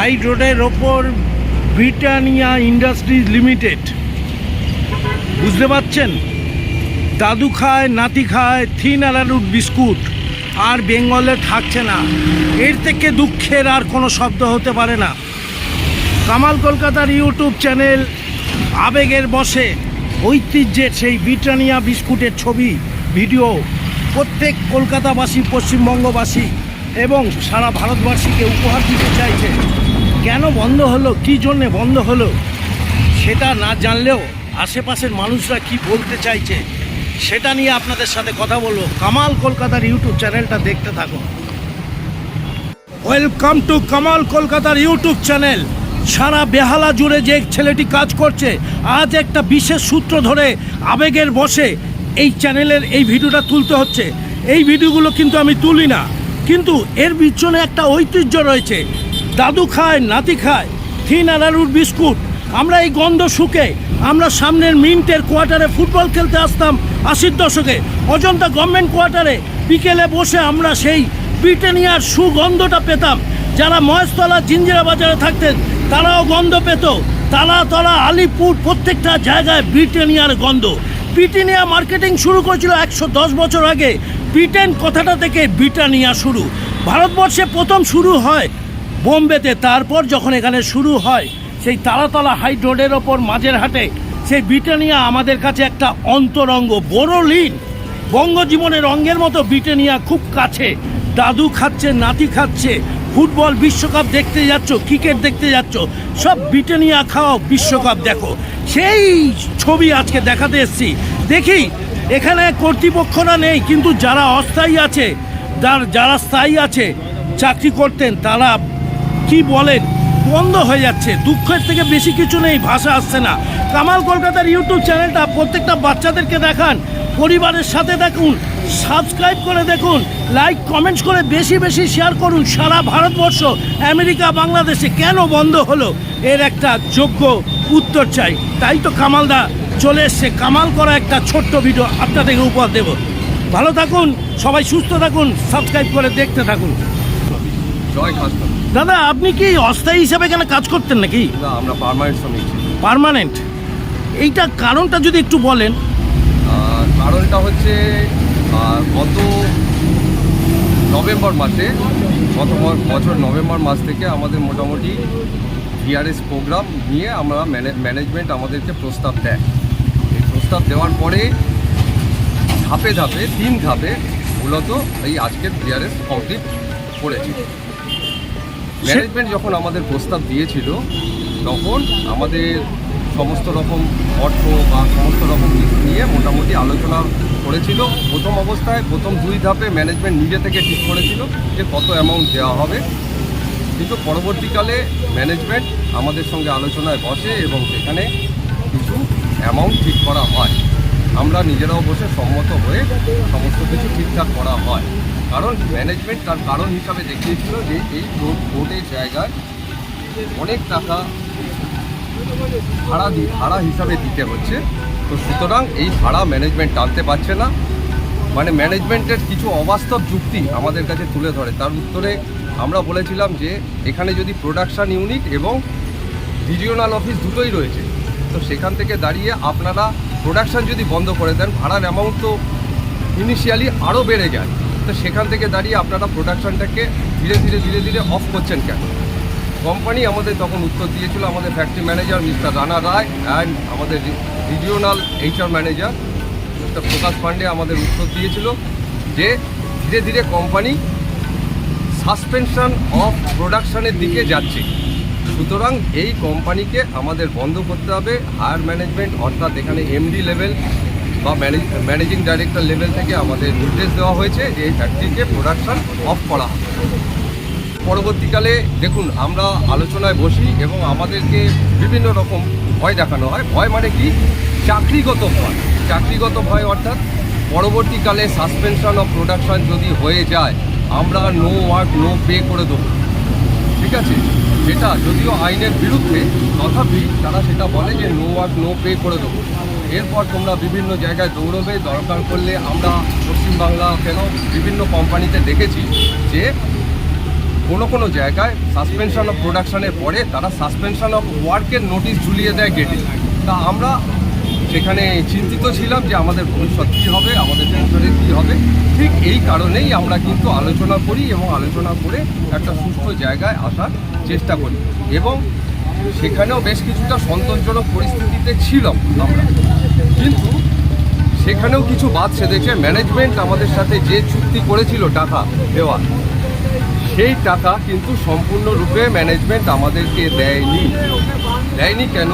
High রোডের ওপর Britannia industries limited, বুঝতে পারছেন? দাদু খায়, নাতি খায় থিন অ্যারারুট বিস্কুট, আর বেঙ্গলে থাকছে না। এর থেকে দুঃখের আর কোনো শব্দ হতে পারে না। কামাল কলকাতার ইউটিউব চ্যানেল আবেগের বশে ঐতিহ্যের সেই ব্রিটানিয়া বিস্কুটের ছবি ভিডিও প্রত্যেক কলকাতাবাসী, পশ্চিমবঙ্গবাসী এবং সারা ভারতবাসীকে উপহার দিতে চাইছে। কেন বন্ধ হলো, কী জন্যে বন্ধ হলো, সেটা না জানলেও আশেপাশের মানুষরা কি বলতে চাইছে সেটা নিয়ে আপনাদের সাথে কথা বলবো। কামাল কলকাতার ইউটিউব চ্যানেলটা দেখতে থাকুন। ওয়েলকাম টু কামাল কলকাতার ইউটিউব চ্যানেল। সারা বেহালা জুড়ে যে ছেলেটি কাজ করছে, আজ একটা বিশেষ সূত্র ধরে আবেগের বশে এই চ্যানেলের এই ভিডিওটা তুলতে হচ্ছে। এই ভিডিওগুলো কিন্তু আমি তুলি না, কিন্তু এর পিছনে একটা ঐতিহ্য রয়েছে। দাদু খায়, নাতি খায় থিন অ্যারারুট বিস্কুট। আমরা এই গন্ধ শুকে আমরা সামনের মিন্টের কোয়ার্টারে ফুটবল খেলতে আসতাম 80-র দশকে। অজন্তা গভর্নমেন্ট কোয়ার্টারে বিকেলে বসে আমরা সেই ব্রিটানিয়ার সুগন্ধটা পেতাম। যারা মহেশতলা জিঞ্জিরা বাজারে থাকতেন তারাও গন্ধ পেত। তালাতলা, আলিপুর প্রত্যেকটা জায়গায় ব্রিটানিয়ার গন্ধ। ব্রিটানিয়া মার্কেটিং শুরু করেছিল 110 বছর আগে। ব্রিটেন কথাটা থেকে ব্রিটানিয়া শুরু। ভারতবর্ষে প্রথম শুরু হয় বোম্বেতে, তারপর যখন এখানে শুরু হয় সেই তালাতলা হাই রোডের ওপর মাঝের হাটে, সেই ব্রিটানিয়া আমাদের কাছে একটা অন্তরঙ্গ, বড় লীন। বঙ্গজীবনের অঙ্গের মতো ব্রিটানিয়া খুব কাছে। দাদু খাচ্ছে, নাতি খাচ্ছে, ফুটবল বিশ্বকাপ দেখতে যাচ্ছ, ক্রিকেট দেখতে যাচ্ছ, সব ব্রিটানিয়া খাও, বিশ্বকাপ দেখো। সেই ছবি আজকে দেখাতে এসেছি। দেখি এখানে কর্তৃপক্ষরা নেই, কিন্তু যারা অস্থায়ী আছে, যারা স্থায়ী আছে, চাকরি করতেন, তারা কি বলেন, বন্ধ হয়ে যাচ্ছে। দুঃখের থেকে বেশি কিছু নেই, ভাষা আসছে না। কামাল কলকাতার ইউটিউব চ্যানেলটা প্রত্যেকটা বাচ্চাদেরকে দেখান, পরিবারের সাথে দেখুন, সাবস্ক্রাইব করে দেখুন, লাইক কমেন্টস করে বেশি বেশি শেয়ার করুন। সারা ভারতবর্ষ, আমেরিকা, বাংলাদেশে কেন বন্ধ হলো এর একটা যোগ্য উত্তর চাই। তাই তো কামালদা চলে এসছে, কামাল করা একটা ছোট্ট ভিডিও আপনাদেরকে উপহার দেব। ভালো থাকুন, সবাই সুস্থ থাকুন, সাবস্ক্রাইব করে দেখতে থাকুন। জয় খাস্তা। দাদা, আপনি কি অস্থায়ী হিসাবে এখানে কাজ করতেন নাকি? না, আমরা পার্মানেন্ট শ্রমিক। পার্মানেন্ট? এইটা কারণটা যদি একটু বলেন। কারণটা হচ্ছে গত নভেম্বর মাসে, গত বছর নভেম্বর মাস থেকে আমাদের মোটামুটি ভিআরএস প্রোগ্রাম নিয়ে আমরা ম্যানেজমেন্ট আমাদেরকে প্রস্তাব দেয়। এই প্রস্তাব দেওয়ার পরে ধাপে ধাপে 3 ধাপে মূলত এই আজকের ভিআরএস কমপ্লিট করেছি। ম্যানেজমেন্ট যখন আমাদের প্রস্তাব দিয়েছিল তখন আমাদের সমস্ত রকম অর্থ বা সমস্ত রকম কিছু নিয়ে মোটামুটি আলোচনা করেছিল। প্রথম অবস্থায় প্রথম 2 ধাপে ম্যানেজমেন্ট নিজে থেকে ঠিক করেছিল যে কত অ্যামাউন্ট দেওয়া হবে, কিন্তু পরবর্তীকালে ম্যানেজমেন্ট আমাদের সঙ্গে আলোচনায় বসে এবং সেখানে কিছু অ্যামাউন্ট ঠিক করা হয়। আমরা নিজেরাও বসে সম্মত হয়ে সমস্ত কিছু ঠিকঠাক করা হয়। কারণ ম্যানেজমেন্ট তার কারণ হিসাবে দেখিয়েছিল যে এই রোডের জায়গায় অনেক টাকা ভাড়া হিসাবে দিতে হচ্ছে, তো সুতরাং এই ভাড়া ম্যানেজমেন্ট টানতে পারছে না। মানে ম্যানেজমেন্টের কিছু অবাস্তব যুক্তি আমাদের কাছে তুলে ধরে। তার উত্তরে আমরা বলেছিলাম যে এখানে যদি প্রোডাকশান ইউনিট এবং রিজিওনাল অফিস দুটোই রয়েছে, তো সেখান থেকে দাঁড়িয়ে আপনারা প্রোডাকশান যদি বন্ধ করে দেন, ভাড়ার অ্যামাউন্ট তো ইনিশিয়ালি আরও বেড়ে যায়, তো সেখান থেকে দাঁড়িয়ে আপনারা প্রোডাকশানটাকে ধীরে ধীরে অফ করছেন কেন? কোম্পানি আমাদের তখন উত্তর দিয়েছিল, আমাদের factory manager mister Rana Roy and আমাদের regional HR manager mister Prakash Pandey আমাদের উত্তর দিয়েছিল যে ধীরে ধীরে কোম্পানি সাসপেনশন অফ প্রোডাকশানের দিকে যাচ্ছে, সুতরাং এই কোম্পানিকে আমাদের বন্ধ করতে হবে। হায়ার ম্যানেজমেন্ট অর্থাৎ এখানে MD লেভেল বা ম্যানেজিং ডাইরেক্টর লেভেল থেকে আমাদের নির্দেশ দেওয়া হয়েছে যে এই ফ্যাক্টরিকে প্রোডাকশান অফ করা হবে। পরবর্তীকালে দেখুন, আমরা আলোচনায় বসি এবং আমাদেরকে বিভিন্ন রকম ভয় দেখানো হয়। ভয় মানে কি? চাকরিগত ভয়। চাকরিগত ভয় অর্থাৎ পরবর্তীকালে সাসপেনশন অফ প্রোডাকশান যদি হয়ে যায়, আমরা নো ওয়ার্ক নো পে করে দেবো। ঠিক আছে, সেটা যদিও আইনের বিরুদ্ধে, তথাপি তারা সেটা বলে যে নো ওয়ার্ক নো পে করে দেবো। এরপর তোমরা বিভিন্ন জায়গায় দৌড়বে, দরকার করলে আমরা পশ্চিমবাংলা কেন বিভিন্ন কোম্পানিতে দেখেছি যে কোনো জায়গায় সাসপেনশন অফ প্রোডাকশনের পরে তারা সাসপেনশন অফ ওয়ার্কের নোটিশ ঝুলিয়ে দেয় গেটে। তা আমরা সেখানে চিন্তিত ছিলাম যে আমাদের ভবিষ্যৎ কী হবে, আমাদের ফিউচারে কী হবে। ঠিক এই কারণেই আমরা কিন্তু আলোচনা করি এবং আলোচনা করে একটা সুস্থ জায়গায় আসার চেষ্টা করি, এবং সেখানেও বেশ কিছুটা সন্তোষজনক পরিস্থিতিতে ছিলাম আমরা। কিন্তু সেখানেও কিছু বাদ সেধেছে। ম্যানেজমেন্ট আমাদের সাথে যে চুক্তি করেছিল টাকা দেওয়া, সেই টাকা কিন্তু সম্পূর্ণরূপে ম্যানেজমেন্ট আমাদেরকে দেয়নি। কেন?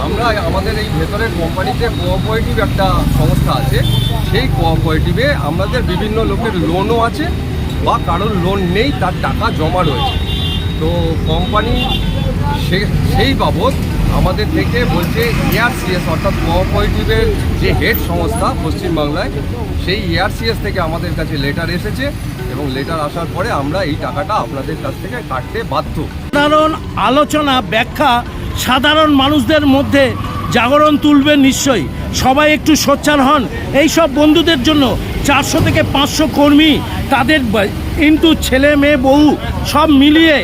আমরা আমাদের এই ভেতরের কোম্পানিতে কোঅপারেটিভ একটা সংস্থা আছে, সেই কোঅপারেটিভে আমাদের বিভিন্ন লোকের লোনও আছে বা কারোর লোন নেই, তার টাকা জমা রয়েছে। তো কোম্পানি সেই বাবদ আমাদের থেকে বলছে ERCS অর্থাৎ কোঅপারেটিভের যে হেড সংস্থা পশ্চিমবাংলায়, সেই ERCS থেকে আমাদের কাছে লেটার এসেছে, এবং লেটার আসার পরে আমরা এই টাকাটা আপনাদের কাছ থেকে কাটতে বাধ্য। সাধারণ আলোচনা ব্যাখ্যা সাধারণ মানুষদের মধ্যে জাগরণ তুলবে নিশ্চয়ই। সবাই একটু সোচ্চার হন। এই সব বন্ধুদের জন্য 400 থেকে 500 কর্মী, তাদের ইন্টু ছেলে মেয়ে বউ সব মিলিয়ে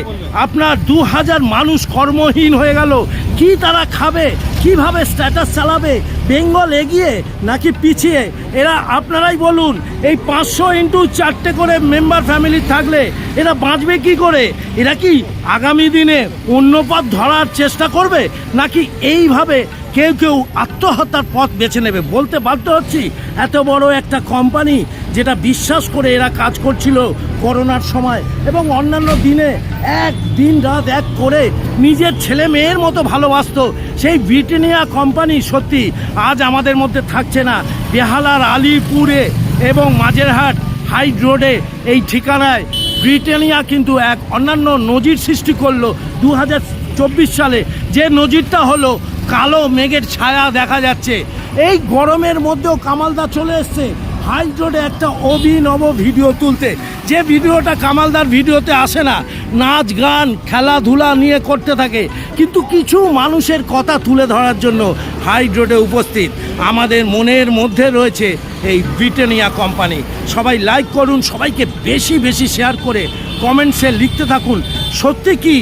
আপনার 2000 মানুষ কর্মহীন হয়ে গেল। কি তারা খাবে, কিভাবে স্ট্যাটাস চালাবে? বেঙ্গল এগিয়ে নাকি পিছিয়ে? এরা আপনারাই বলুন। এই 500 ইন্টু 4টে করে মেম্বার ফ্যামিলি থাকলে এরা বাঁচবে কি করে? এরা কি আগামী দিনে অন্য পথ ধরার চেষ্টা করবে, নাকি এইভাবে কেউ আত্মহত্যার পথ বেছে নেবে? বলতে বাধ্য হচ্ছি, এত বড় একটা কোম্পানি যেটা বিশ্বাস করে এরা কাজ করছিল করোনার সময় এবং অন্যান্য দিনে দিন রাত এক করে নিজের ছেলে মেয়ের মতো ভালোবাসতো, সেই ব্রিটানিয়া কোম্পানি সত্যি আজ আমাদের মধ্যে থাকছে না। বেহালার আলিপুরে এবং মাঝেরহাট হাইড রোডে এই ঠিকানায় ব্রিটানিয়া কিন্তু এক অন্যান্য নজির সৃষ্টি করলো 2024 সালে। যে নজিরটা হলো কালো মেঘের ছায়া দেখা যাচ্ছে। এই গরমের মধ্যেও কামালদা চলে এসছে হাইড রোডে একটা অভিনব ভিডিও তুলতে। যে ভিডিওটা কামালদার ভিডিওতে আসে না, নাচ গান খেলাধুলা নিয়ে করতে থাকে, কিন্তু কিছু মানুষের কথা তুলে ধরার জন্য হাইড রোডে উপস্থিত। আমাদের মনের মধ্যে রয়েছে এই ব্রিটানিয়া কোম্পানি। সবাই লাইক করুন, সবাইকে বেশি বেশি শেয়ার করে কমেন্টসে লিখতে থাকুন। সত্যি কি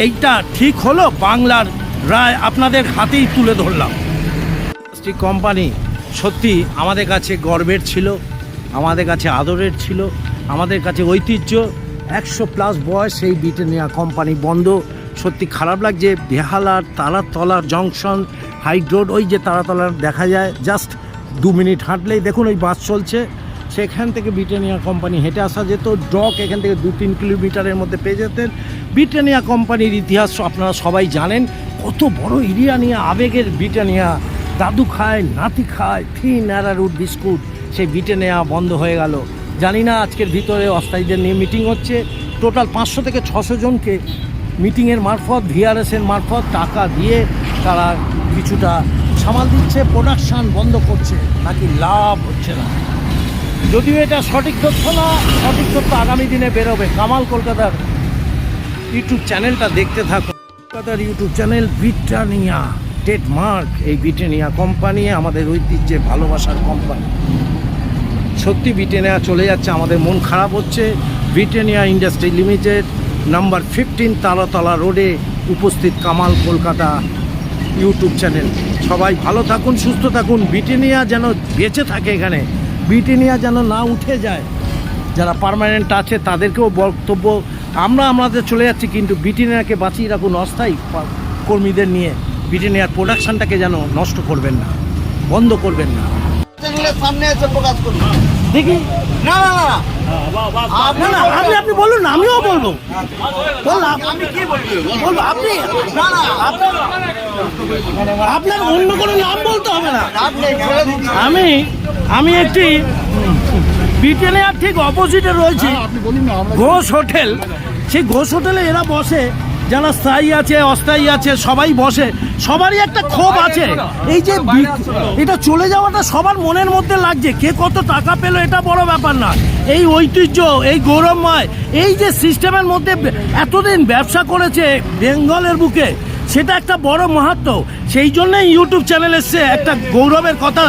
এইটা ঠিক হলো? বাংলার রায় আপনাদের হাতেই তুলে ধরলাম। কোম্পানি সত্যি আমাদের কাছে গর্বের ছিল, আমাদের কাছে আদরের ছিল, আমাদের কাছে ঐতিহ্য। 100+ বয়স এই ব্রিটানিয়া কোম্পানি বন্ধ। সত্যি খারাপ লাগছে। বেহালার তারাতলার জংশন হাইড রোড, ওই যে তারাতলার দেখা যায়, জাস্ট 2 মিনিট হাঁটলেই দেখুন ওই বাস চলছে, সেখান থেকে ব্রিটানিয়া কোম্পানি হেঁটে আসা যেত। ডক এখান থেকে 2-3 কিলোমিটারের মধ্যে পেয়ে যেতেন। ব্রিটানিয়া কোম্পানির ইতিহাস আপনারা সবাই জানেন। কত বড় এরিয়া নিয়ে আবেগের ব্রিটানিয়া, দাদু খায় নাতি খায় থিন অ্যারারুট বিস্কুট, সেই ব্রিটানিয়া বন্ধ হয়ে গেল। জানি না আজকের ভিতরে অস্থায়ীদের নিয়ে মিটিং হচ্ছে। টোটাল 500 থেকে 600 জনকে মিটিংয়ের মারফত VRS-এর মারফত টাকা দিয়ে তারা কিছুটা সামাল দিচ্ছে। প্রোডাকশান বন্ধ করছে, নাকি লাভ হচ্ছে না। যদিও এটা সঠিক তথ্য না, সঠিক তথ্য আগামী দিনে বেরোবে। কামাল কলকাতার ইউটিউব চ্যানেলটা দেখতে থাকুন। কলকাতার ইউটিউব চ্যানেল ব্রিটানিয়া ট্রেডমার্ক। এই ব্রিটানিয়া কোম্পানি আমাদের ঐতিহ্যে ভালোবাসার কোম্পানি। সত্যি ব্রিটানিয়া চলে যাচ্ছে, আমাদের মন খারাপ হচ্ছে। Britannia industry limited, number 15 Taratala রোডে উপস্থিত কামাল কলকাতা ইউটিউব চ্যানেল। সবাই ভালো থাকুন, সুস্থ থাকুন। ব্রিটানিয়া যেন বেঁচে থাকে এখানে, ব্রিটানিয়া যেন না উঠে যায়। যারা পার্মানেন্ট আছে তাদেরকেও বক্তব্য, আমরা আমাদের চলে যাচ্ছি, কিন্তু ব্রিটানিয়াকে বাঁচিয়ে রাখুন অস্থায়ী কর্মীদের নিয়ে। ব্রিটানিয়ার প্রোডাকশনটাকে যেন নষ্ট করবেন না, বন্ধ করবেন না। সামনে এসে প্রকাশ করুন। দেখি না না না আপনি বলুন, আমিও বলবো। আমি কি বলবো? বলবো আপনি, না না আপনার অন্য কোনো নাম বলতে হবে না। আপনি ছেড়ে দিচ্ছি। আমি একটি ব্রিটানিয়ার ঠিক অপোজিটে রয়েছি ঘোষ হোটেল। সেই ঘোষ হোটেলে এরা বসে, যারা স্থায়ী আছে অস্থায়ী আছে সবাই বসে। সবারই একটা ক্ষোভ আছে। এই যে এটা চলে যাওয়াটা সবার মনের মধ্যে লাগছে। কে কত টাকা পেলো এটা বড় ব্যাপার না, এই ঐতিহ্য, এই গৌরবময়, এই যে সিস্টেমের মধ্যে এতদিন ব্যবসা করেছে বেঙ্গলের বুকে, সেটা একটা বড় মাহাত্ম্য। সেই জন্যই ইউটিউব চ্যানেল এসছে একটা গৌরবের কথা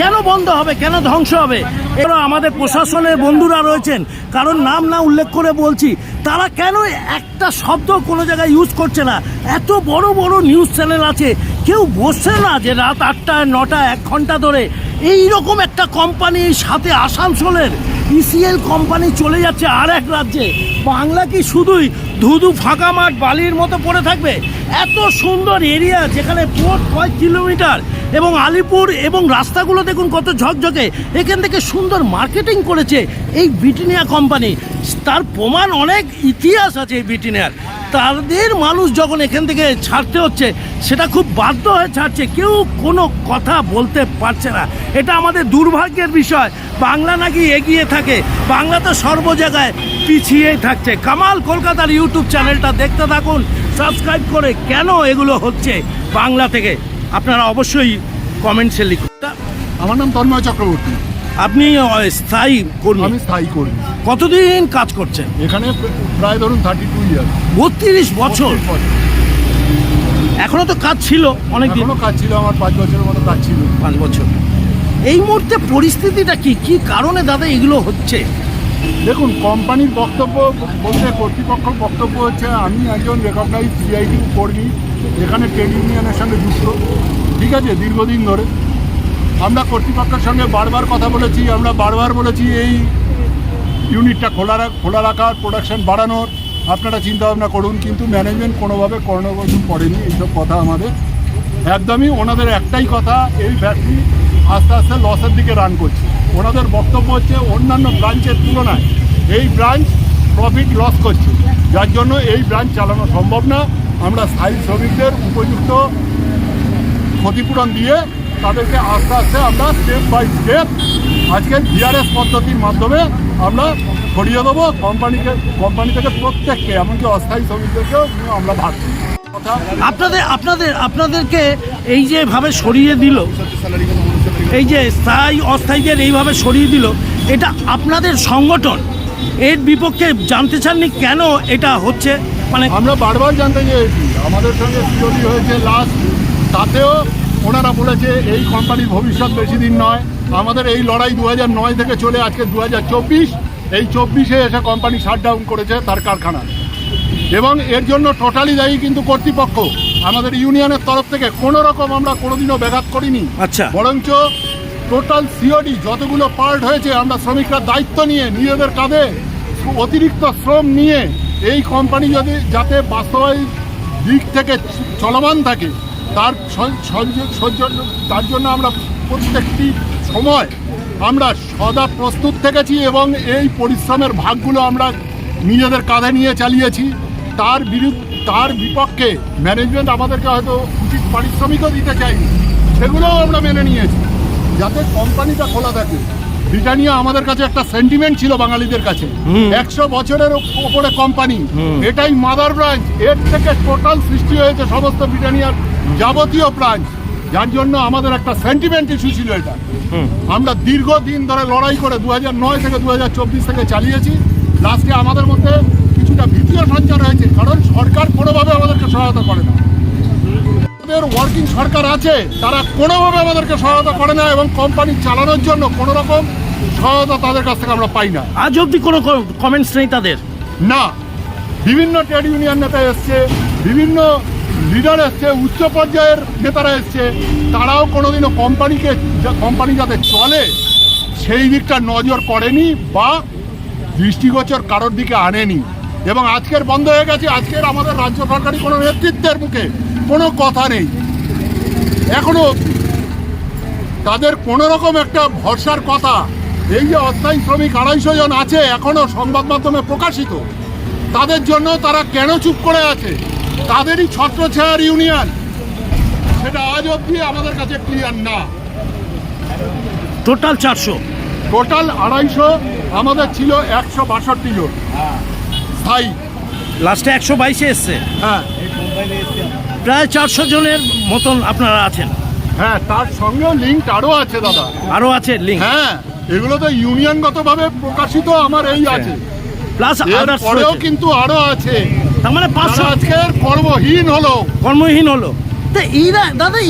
কেন বন্ধ হবে, কেন ধ্বংস হবে? এরা আমাদের প্রশাসনের বন্ধুরা রয়েছেন, কারণ নাম না উল্লেখ করে বলছি, তারা কেন একটা শব্দ কোনো জায়গায় ইউজ করছে না? এত বড় বড় নিউজ চ্যানেল আছে, কেউ বসছে না যে রাত 8টায় 9টায় 1 ঘন্টা ধরে এই রকম একটা কোম্পানির সাথে আসানসোলের ইসিএল কোম্পানি চলে যাচ্ছে আর এক রাজ্যে। বাংলা কি শুধুই ধুধু ফাঁকা মাঠ বালির মতো পড়ে থাকবে? এত সুন্দর এরিয়া যেখানে পোর্ট কয়েক কিলোমিটার, এবং আলিপুর এবং রাস্তাগুলো দেখুন কত ঝকঝকে, এখান থেকে সুন্দর মার্কেটিং করেছে এই ব্রিটানিয়া কোম্পানি। তার প্রমাণ অনেক ইতিহাস আছে এই ব্রিটানিয়ার। তাদের মানুষ যখন এখান থেকে ছাড়তে হচ্ছে, সেটা খুব বাধ্য হয়ে ছাড়ছে, কেউ কোনো কথা বলতে পারছে না। এটা আমাদের দুর্ভাগ্যের বিষয়। বাংলা নাকি এগিয়ে থাকে, বাংলা তো সর্ব জায়গায় পিছিয়েই থাকছে। কামাল কলকাতার ইউটিউব চ্যানেলটা দেখতে থাকুন সাবস্ক্রাইব করে। কেন এগুলো হচ্ছে বাংলা থেকে আপনারা অবশ্যই কমেন্টসে লিখুন। আমার নাম তন্ময় চক্রবর্তী। আপনি স্থায়ী কর্মী, আমি স্থায়ী কর্মী। কতদিন কাজ করছেন এখানে প্রায় ধরুন 32 ইয়ার। 32 বছর। এখনো তো কাজ ছিল অনেকদিন? এখনো কাজ ছিল, আমার 5 বছরের মতো কাজ ছিল। 5 বছর। এই মুহূর্তে পরিস্থিতিটা কি কি কারণে দাদা এগুলো হচ্ছে? দেখুন, কোম্পানির বক্তব্য বলতে কর্তৃপক্ষের বক্তব্য হচ্ছে আমি একজন রেকগনাইজ সিআইটি কর্মী, এখানে ট্রেড ইউনিয়নের সঙ্গে যুক্ত, ঠিক আছে, দীর্ঘদিন ধরে। আমরা কর্তৃপক্ষের সঙ্গে বারবার কথা বলেছি, আমরা বারবার বলেছি এই ইউনিটটা খোলা রাখার, প্রোডাকশন বাড়ানোর আপনারা চিন্তাভাবনা করুন, কিন্তু ম্যানেজমেন্ট কোনোভাবে কর্ণগোচর করেনি এইসব কথা আমাদের। একদমই ওনাদের একটাই কথা, এই ফ্যাক্টরি আস্তে আস্তে লসের দিকে রান করছে। ওনাদের বক্তব্য হচ্ছে অন্যান্য ব্রাঞ্চের তুলনায় এই ব্রাঞ্চ প্রফিট লস করছে, যার জন্য এই ব্রাঞ্চ চালানো সম্ভব না। আমরা স্থায়ী শ্রমিকদের উপযুক্ত ক্ষতিপূরণ দিয়ে তাদেরকে আস্তে আস্তে আমরা স্টেপ বাই স্টেপ আজকের ভিআরএস পদ্ধতির মাধ্যমে আমরা সরিয়ে দেবো কোম্পানি থেকে প্রত্যেককে, এমনকি অস্থায়ী শ্রমিকদেরকেও আমরা ভাবছি। আপনাদেরকে এই যেভাবে সরিয়ে দিল, এই যে স্থায়ী অস্থায়ীদের এইভাবে সরিয়ে দিল, এটা আপনাদের সংগঠন এর বিপক্ষে জানতে চাননি কেন এটা হচ্ছে? মানে আমরা বারবার জানতে চেয়েছি, আমাদের সঙ্গে সিওডি হয়েছে লাস্ট, তাতেও ওনারা বলেছে এই কোম্পানির ভবিষ্যৎ বেশি দিন নয়। আমাদের এই লড়াই 2009 থেকে চলে আজকে 2024, এই 24-এ এসে কোম্পানি শাটডাউন করেছে তার কারখানা, এবং এর জন্য টোটালি দায়ী কিন্তু কর্তৃপক্ষ। আমাদের ইউনিয়নের তরফ থেকে কোনো রকম আমরা কোনোদিনও ব্যাঘাত করিনি। আচ্ছা, বরঞ্চ টোটাল সিওডি যতগুলো পার্ট হয়েছে আমরা শ্রমিকরা দায়িত্ব নিয়ে নিজেদের কাঁধে অতিরিক্ত শ্রম নিয়ে এই কোম্পানি যাতে বাস্তবায়িত দিক থেকে চলমান থাকে তার জন্য আমরা প্রত্যেকটি সময় আমরা সদা প্রস্তুত থেকেছি, এবং এই পরিশ্রমের ভাগগুলো আমরা নিজেদের কাঁধে নিয়ে চালিয়েছি। তার বিপক্ষে ম্যানেজমেন্ট আমাদেরকে হয়তো উচিত পারিশ্রমিকও দিতে চাইনি, সেগুলোও আমরা মেনে নিয়েছি যাতে কোম্পানিটা খোলা থাকে। ব্রিটানিয়া আমাদের কাছে একটা সেন্টিমেন্ট ছিল বাঙালিদের কাছে, 100 বছরের ওপরে কোম্পানি, এটাই মাদার ব্রাঞ্চ, এর থেকে টোটাল সৃষ্টি হয়েছে সমস্ত ব্রিটানিয়ার যাবতীয় ব্রাঞ্চ, যার জন্য আমাদের একটা সেন্টিমেন্ট ইস্যু ছিল। এটা আমরা দীর্ঘদিন ধরে লড়াই করে 2009 থেকে 2024 থেকে চালিয়েছি। লাস্টে আমাদের মধ্যে কিছুটা ভীতিও সঞ্চার হয়েছে, কারণ সরকার কোনোভাবে আমাদেরকে সহায়তা করে না। আমাদের ওয়ার্কিং সরকার আছে, তারা কোনোভাবে আমাদেরকে সহায়তা করে না, এবং কোম্পানি চালানোর জন্য কোনো রকম সহায়তা তাদের কাছ থেকে আমরা পাই না। আজ অবধি কোনো কমেন্টস নেই তাদের? না, বিভিন্ন ট্রেড ইউনিয়ন নেতা এসছে, বিভিন্ন লিডার এসছে, উচ্চ পর্যায়ের নেতারা এসছে, তারাও কোনোদিনও কোম্পানি যাতে চলে সেই দিকটা নজর করেনি বা দৃষ্টিগোচর কারোর দিকে আনেনি, এবং আজকের বন্ধ হয়ে গেছে। আজকের আমাদের রাজ্য সরকারি কোনো নেতৃত্বের মুখে কোনো কথা নেই এখনো। তাদের কোনো রকম একটা ভরসার কথা, এই যে অস্থায়ী শ্রমিক 250 জন আছে এখনো সংবাদ মাধ্যমে প্রকাশিত, তাদের জন্য তারা কেন চুপ করে আছে? তাদেরই ছত্রছায়ার ইউনিয়ন, সেটা আজ অবধি আমাদের কাছে ক্লিয়ার না। টোটাল 400, টোটাল 250, আমাদের ছিল 162 জন স্থায়ী, লাস্টে 122-এ এসছে। হ্যাঁ, প্রায় 400 জনের মতন আপনারা আছেন। হ্যাঁ, তার সঙ্গেও লিঙ্ক আরও আছে দাদা, আরও আছে লিঙ্ক। হ্যাঁ, এগুলো তো ইউনিয়নগতভাবে প্রকাশিত আমার এই আছে, প্লাস আদার্স পরেও কিন্তু আরও আছে। তার মানে 500 আজকের কর্মহীন হলো। কর্মহীন হলো। তো এইরা দাদা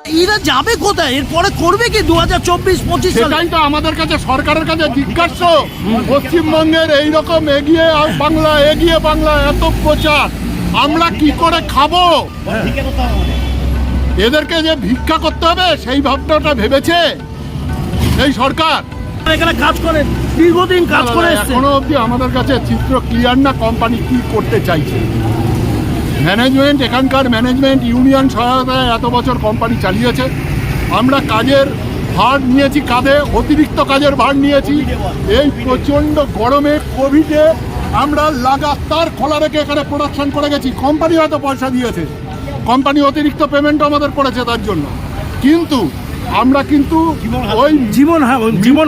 এরা যাবে কোথায়? এরপরে করবে কি 2024-25 সালে? সেটাই তো আমাদের কাছে, সরকারের কাছে জিজ্ঞাসা। পশ্চিমবঙ্গের এইরকম এগিয়ে বাংলা, এগিয়ে বাংলা এত প্রচার, আমরা কি করে খাবো? এদেরকে যে ভিক্ষা করতে হবে সেই ভাবনাটা ভেবেছে এই সরকার? এখানে কাজ করেন, দীর্ঘদিন কাজ করে এসেছেন। এখনো অবধি আমাদের কাছে চিত্র ক্লিয়ার না কোম্পানি কি করতে চাইছে। ম্যানেজমেন্ট, এখানকার ম্যানেজমেন্ট ইউনিয়ন সহায়তায় এত বছর কোম্পানি চালিয়েছে। আমরা কাজের ভার নিয়েছি কাঁধে, অতিরিক্ত কাজের ভার নিয়েছি। এই প্রচণ্ড গরমে কোভিডে আমরা লাগাতার খোলা রেখে এখানে প্রোডাকশন করে গেছি। কোম্পানি হয়তো পয়সা দিয়েছে, কোম্পানি অতিরিক্ত পেমেন্টও আমাদের করেছে তার জন্য, কিন্তু আমরা কিন্তু ওই জীবন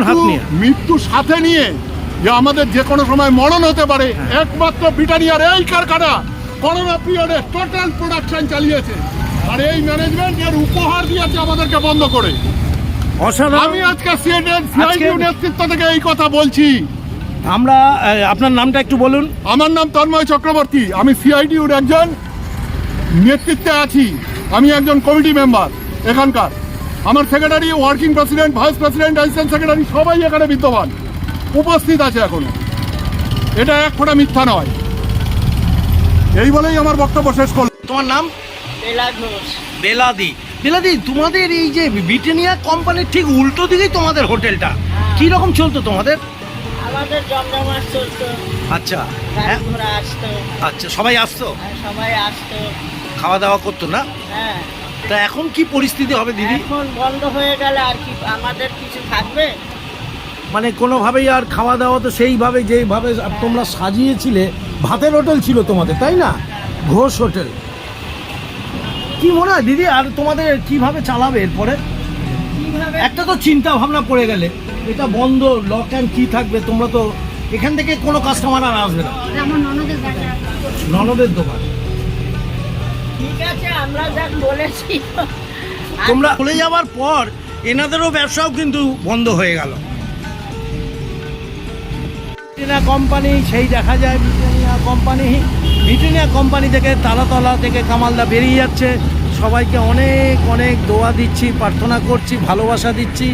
হাত নিয়ে মৃত্যু সাথে নিয়ে যে আমাদের যে কোনো সময় মরণ হতে পারে, একমাত্র ব্রিটানিয়ার এই কারখানা করোনা পিরিয়ডে টোটাল প্রোডাকশন চালিয়েছে। আর এই ম্যানেজমেন্ট এর উপহার দিয়েছে আমাদেরকে বন্ধ করে। অসাধারণ। আমি আজকে সিআইটিউ নেতৃত্ব থেকে এই কথা বলছি। আমরা আপনার নামটা একটু বলুন। আমার নাম তন্ময় চক্রবর্তী, আমি সিআইটিউর একজন নেতৃত্বে আছি। আমি একজন কমিটি মেম্বার এখানকার। আমার secretary, working president, vice president, assistant secretary সবাই এখানে বিদ্যমান উপস্থিত আছে এখনো। এটা এক ফোঁটা মিথ্যা নয়। এই বলেই আমার বক্তব্য শেষ করলাম। তোমার নাম? বেলা ঘোষ। বেলাদি। বেলাদি, তোমাদের এই যে ব্রিটানিয়া কোম্পানির ঠিক উল্টো দিকেই তোমাদের হোটেলটা, কি রকম চলতো তোমাদের? আমাদের জমজমাট চলতো। আচ্ছা, গাড়িঘোড়া আসতো। আচ্ছা, সবাই আসতো, আর সবাই আসতো। খাওয়া দাওয়া করতো না? হ্যাঁ। তা এখন কি পরিস্থিতি হবে দিদি? এখন বন্ধ হয়ে গেলে আর কি আমাদের কিছু থাকবে? মানে কোনোভাবেই আর খাওয়া দাওয়া তো সেইভাবে যেভাবে তোমরা সাজিয়েছিলে, ভাতের হোটেল ছিল তোমাদের, তাই না? ঘোষ হোটেল। কি মনে হয় দিদি, আর তোমাদের কিভাবে চালাবে এরপরে? কিভাবে? একটা তো চিন্তা ভাবনা পড়ে গেলে, এটা বন্ধ, লক অ্যান্ড কি থাকবে, তোমরা তো এখান থেকে কোনো কাস্টমার আর আসবে না। আমার ননদের বাড়ি। ননদের দোকান। ঠিক আছে, আমরা যা বলেছি। তোমরা চলে যাওয়ার পর এনাদেরও ব্যবসাও কিন্তু বন্ধ হয়ে গেল। ব্রিটানিয়া কোম্পানি, সেই দেখা যায় ব্রিটানিয়া কোম্পানি থেকে তালাতলা থেকে কামালদা বেরিয়ে যাচ্ছে। সবাইকে অনেক অনেক দোয়া দিচ্ছি, প্রার্থনা করছি, ভালোবাসা দিচ্ছি।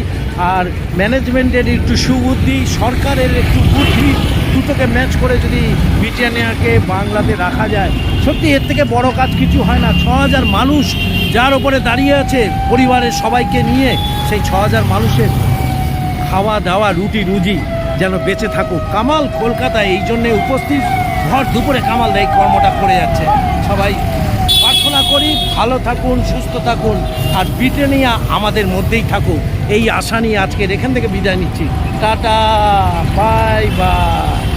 আর ম্যানেজমেন্টের একটু সুবুদ্ধি, সরকারের একটু বুদ্ধি, দুটোকে ম্যাচ করে যদি ব্রিটানিয়াকে বাংলাতে রাখা যায়, সত্যি এর থেকে বড় কাজ কিছু হয় না। 6000 মানুষ যার ওপরে দাঁড়িয়ে আছে পরিবারের সবাইকে নিয়ে, সেই 6000 মানুষের খাওয়া দাওয়া, রুটি রুজি যেন বেঁচে থাকুক। কামাল কলকাতায় এই জন্যে উপস্থিত, ভর দুপুরে কামাল এই কর্মটা করে যাচ্ছে। সবাই প্রার্থনা করি ভালো থাকুন, সুস্থ থাকুন, আর ব্রিটানিয়া আমাদের মধ্যেই থাকুক, এই আশা নিয়ে আজকের এখান থেকে বিদায় নিচ্ছি। Tata, bye bye.